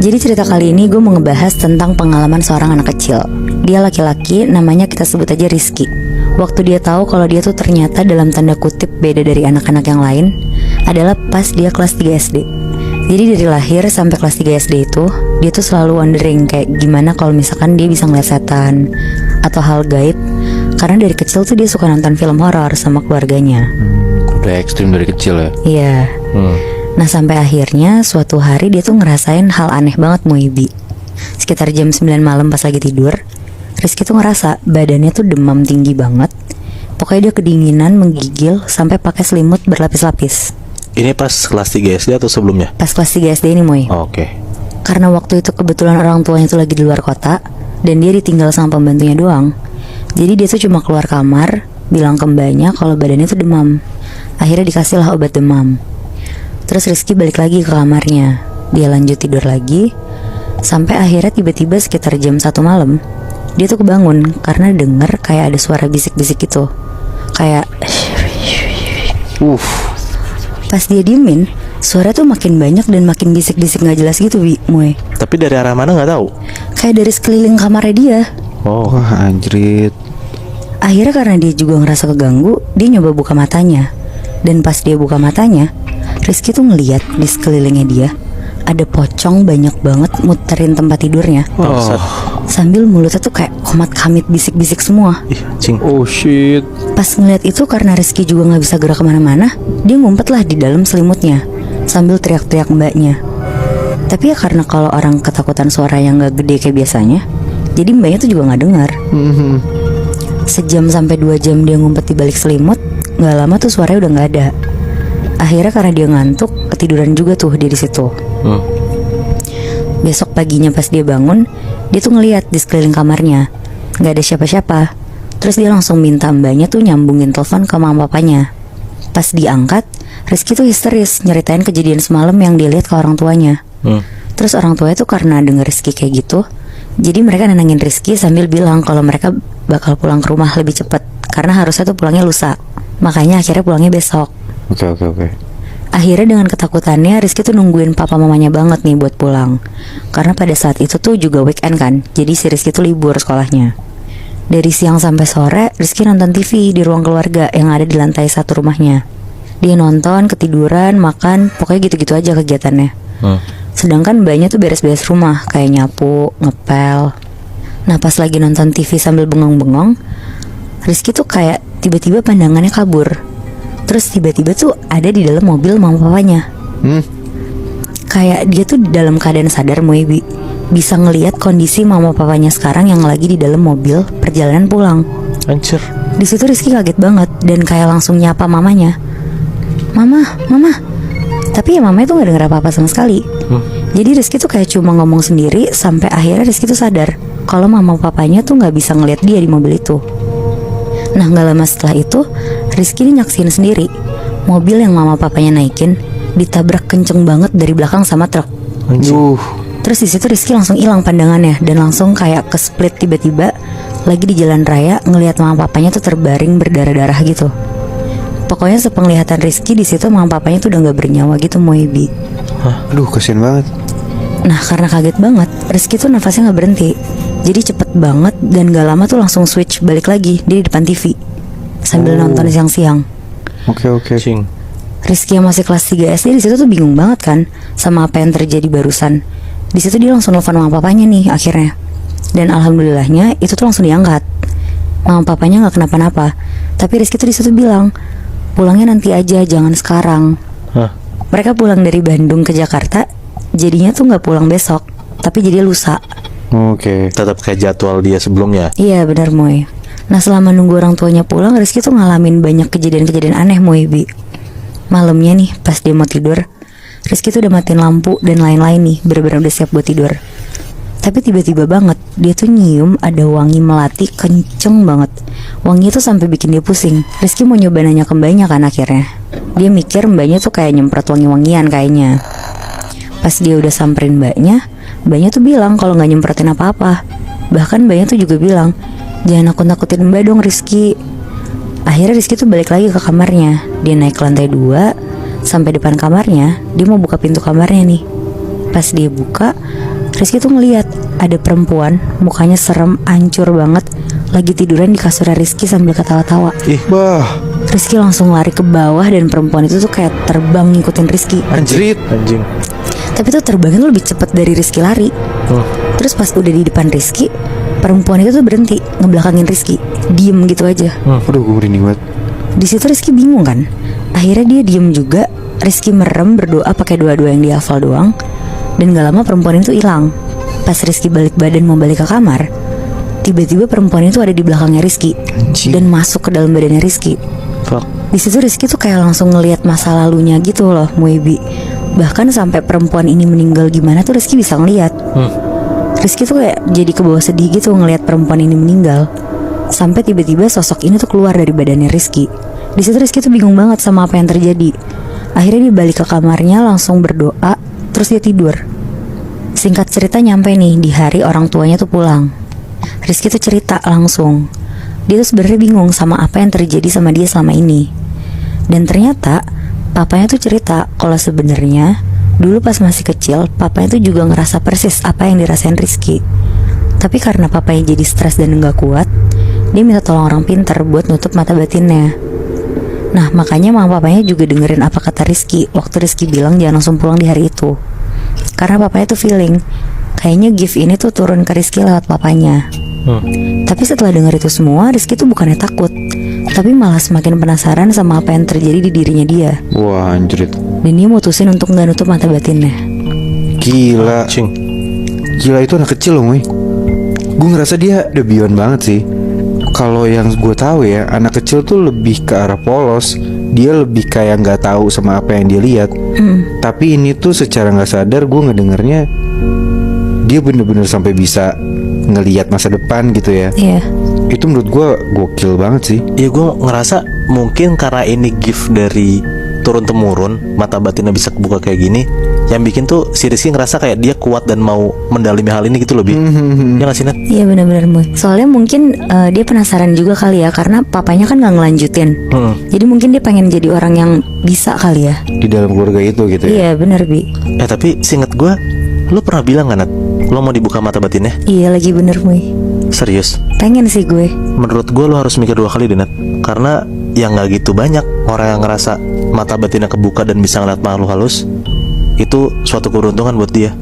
Jadi cerita kali ini gue mau ngebahas tentang pengalaman seorang anak kecil. Dia laki-laki, namanya kita sebut aja Rizky. Waktu dia tahu kalau dia tuh ternyata dalam tanda kutip beda dari anak-anak yang lain adalah pas dia kelas 3 SD. Jadi dari lahir sampai kelas 3 SD itu dia tuh selalu wondering kayak gimana kalau misalkan dia bisa ngeliat setan atau hal gaib. Karena dari kecil tuh dia suka nonton film horor sama keluarganya. Udah ekstrim dari kecil ya? Iya. Nah sampai akhirnya suatu hari dia tuh ngerasain hal aneh banget Muibi. Sekitar jam 9 malam pas lagi tidur, Rizky tuh ngerasa badannya tuh demam tinggi banget. Pokoknya dia kedinginan, menggigil, sampai pakai selimut berlapis-lapis. Ini pas kelas 3 SD atau sebelumnya? Pas kelas 3 SD ini Moy. Oke. Karena waktu itu kebetulan orang tuanya tuh lagi di luar kota dan dia ditinggal sama pembantunya doang. Jadi dia tuh cuma keluar kamar, bilang ke mbaknya kalau badannya tuh demam. Akhirnya dikasih lah obat demam. Terus Rizky balik lagi ke kamarnya. Dia lanjut tidur lagi. Sampai akhirnya tiba-tiba sekitar jam 1 malam dia tuh kebangun karena denger kayak ada suara bisik-bisik gitu. Kayak Pas dia diemin, suara tuh makin banyak dan makin bisik-bisik gak jelas gitu Moy. Tapi dari arah mana nggak tahu? Kayak dari sekeliling kamarnya dia. Oh, Wah anjrit. Akhirnya karena dia juga ngerasa keganggu, dia nyoba buka matanya. Dan pas dia buka matanya, Rizky tuh ngeliat di sekelilingnya dia ada pocong banyak banget muterin tempat tidurnya. bangsat. Sambil mulutnya tuh kayak komat kamit bisik-bisik semua. Ih, cing. Oh shit. Pas ngeliat itu karena Rizky juga gak bisa gerak kemana-mana, dia ngumpet lah di dalam selimutnya sambil teriak-teriak mbaknya. Tapi ya karena kalau orang ketakutan suara yang gak gede kayak biasanya, jadi mbaknya tuh juga gak dengar. Sejam sampai 2 jam dia ngumpet di balik selimut, gak lama tuh suaranya udah gak ada. Akhirnya karena dia ngantuk, ketiduran juga tuh dia di situ. Besok paginya pas dia bangun, dia tuh ngeliat di sekeliling kamarnya gak ada siapa-siapa. Terus dia langsung minta mbaknya tuh nyambungin telepon ke mama papanya. Pas diangkat, Rizky tuh histeris nyeritain kejadian semalam yang dia lihat ke orang tuanya. Terus orang tuanya tuh karena denger Rizky kayak gitu, jadi mereka nenangin Rizky sambil bilang kalau mereka bakal pulang ke rumah lebih cepat karena harusnya tuh pulangnya lusa. Makanya akhirnya pulangnya besok. Oke. Akhirnya dengan ketakutannya Rizky tuh nungguin papa mamanya banget nih buat pulang. Karena pada saat itu tuh juga weekend kan, jadi si Rizky tuh libur sekolahnya. Dari siang sampai sore Rizky nonton TV di ruang keluarga yang ada di lantai 1 rumahnya. Dia nonton, ketiduran, makan, pokoknya gitu-gitu aja kegiatannya. Sedangkan mbaknya tuh beres-beres rumah, kayak nyapu, ngepel. Nah pas lagi nonton TV sambil bengong-bengong, Rizky tuh kayak tiba-tiba pandangannya kabur. Terus tiba-tiba tuh ada di dalam mobil mama papanya. Kayak dia tuh dalam keadaan sadar Moebi, bisa ngelihat kondisi mama papanya sekarang yang lagi di dalam mobil perjalanan pulang. Anjir. Di situ Rizky kaget banget dan kayak langsung nyapa mamanya. Mama. Tapi ya mamanya tuh gak denger apa-apa sama sekali. Jadi Rizky tuh kayak cuma ngomong sendiri sampai akhirnya Rizky tuh sadar kalau mama papanya tuh gak bisa ngelihat dia di mobil itu. Nah gak lama setelah itu Rizky ini nyaksin sendiri mobil yang mama papanya naikin ditabrak kenceng banget dari belakang sama truk. Terus di situ Rizky langsung hilang pandangannya dan langsung kayak ke split tiba-tiba lagi di jalan raya ngelihat mama papanya tuh terbaring berdarah-darah gitu. Pokoknya sepenglihatan Rizky di situ mama papanya tuh udah gak bernyawa gitu Moebi. Aduh kasian banget. Nah karena kaget banget Rizky tuh nafasnya gak berhenti. Jadi cepet banget dan gak lama tuh langsung switch balik lagi di depan TV sambil nonton siang-siang. Oke. Cing. Rizky yang masih kelas 3 SD di situ tuh bingung banget kan sama apa yang terjadi barusan. Di situ dia langsung nelfon mama papanya nih akhirnya. Dan alhamdulillahnya itu tuh langsung diangkat. Mama papanya gak kenapa-napa. Tapi Rizky tuh di situ bilang pulangnya nanti aja, jangan sekarang. Mereka pulang dari Bandung ke Jakarta, jadinya tuh gak pulang besok, tapi jadi lusa. Oke. Tetap kayak jadwal dia sebelumnya. Iya benar Moy. Nah selama nunggu orang tuanya pulang, Rizky tuh ngalamin banyak kejadian-kejadian aneh Moy Bi. Malamnya nih pas dia mau tidur, Rizky tuh udah matiin lampu dan lain-lain nih, bener-bener udah siap buat tidur. Tapi tiba-tiba banget dia tuh nyium ada wangi melati kenceng banget. Wangi itu sampai bikin dia pusing. Rizky mau nyoba nanya ke mbaknya kan akhirnya. Dia mikir mbaknya tuh kayak nyemprot wangi-wangian kayaknya. Pas dia udah samperin mbaknya tuh bilang kalau gak nyemprotin apa-apa. Bahkan mbaknya tuh juga bilang, jangan nakut-nakutin mbak dong Rizky. Akhirnya Rizky tuh balik lagi ke kamarnya. Dia naik ke lantai 2 sampai depan kamarnya. Dia mau buka pintu kamarnya nih. Pas dia buka, Rizky tuh ngeliat ada perempuan, mukanya serem, hancur banget, lagi tiduran di kasurnya Rizky sambil ketawa-tawa. Bah, Rizky langsung lari ke bawah dan perempuan itu tuh kayak terbang ngikutin Rizky. anjrit. Anjing. Tapi tuh terbangnya tuh lebih cepat dari Rizky lari. Terus pas udah di depan Rizky, perempuan itu tuh berhenti ngebelakangin Rizky, diem gitu aja. Aduh, gue merinding banget. Di situ Rizky bingung kan. Akhirnya dia diem juga. Rizky merem berdoa pakai doa-doa yang dihafal doang. Dan gak lama perempuan itu hilang. Pas Rizky balik badan mau balik ke kamar, tiba-tiba perempuan itu ada di belakangnya Rizky dan masuk ke dalam badannya Rizky. Fuck. Di situ Rizky tuh kayak langsung ngelihat masa lalunya gitu loh, Muebi. Bahkan sampai perempuan ini meninggal gimana tuh Rizky bisa ngelihat. Rizky tuh kayak jadi kebawa sedih gitu ngelihat perempuan ini meninggal. Sampai tiba-tiba sosok ini tuh keluar dari badannya Rizky. Di situ Rizky tuh bingung banget sama apa yang terjadi. Akhirnya dia balik ke kamarnya langsung berdoa, terus dia tidur. Singkat cerita nyampe nih di hari orang tuanya tuh pulang. Rizky tuh cerita langsung. Dia tuh sebenarnya bingung sama apa yang terjadi sama dia selama ini. Dan ternyata papanya tuh cerita kalau sebenarnya dulu pas masih kecil papanya tuh juga ngerasa persis apa yang dirasain Rizky. Tapi karena papanya jadi stres dan gak kuat, dia minta tolong orang pintar buat nutup mata batinnya. Nah makanya mama papanya juga dengerin apa kata Rizky waktu Rizky bilang jangan langsung pulang di hari itu. Karena papanya tuh feeling kayaknya gift ini tuh turun ke Rizky lewat papanya. Tapi setelah denger itu semua, Rizky tuh bukannya takut, tapi malah semakin penasaran sama apa yang terjadi di dirinya dia. Wah, anjrit. Dan dia mutusin untuk gak nutup mata batinnya. Gila. Anjing. Gila, itu anak kecil loh, Moy. Gue ngerasa dia udah beyond banget sih. Kalau yang gue tahu ya, anak kecil tuh lebih ke arah polos. Dia lebih kayak nggak tahu sama apa yang dia lihat. Tapi ini tuh secara nggak sadar gue ngedengernya dia bener-bener sampai bisa ngelihat masa depan gitu ya. Iya. Itu menurut gue gokil banget sih. Ya gue ngerasa mungkin karena ini gift dari turun temurun, mata batinnya bisa kebuka kayak gini, yang bikin tuh si Rizky ngerasa kayak dia kuat dan mau mendalami hal ini gitu lebih. Ya nggak sih Nat? Iya benar-benar Moy. Soalnya mungkin dia penasaran juga kali ya, karena papanya kan gak ngelanjutin. Jadi mungkin dia pengen jadi orang yang bisa kali ya. Di dalam keluarga itu gitu ya. Iya benar Bi. Tapi seinget gue, lo pernah bilang gak Nat, lo mau dibuka mata batinnya? Iya lagi bener Moy. Serius? Pengen sih gue. Menurut gue lo harus mikir 2 kali deh Nat. Karena yang gak gitu banyak orang yang ngerasa mata batinnya kebuka dan bisa ngeliat makhluk halus. Itu suatu keberuntungan buat dia.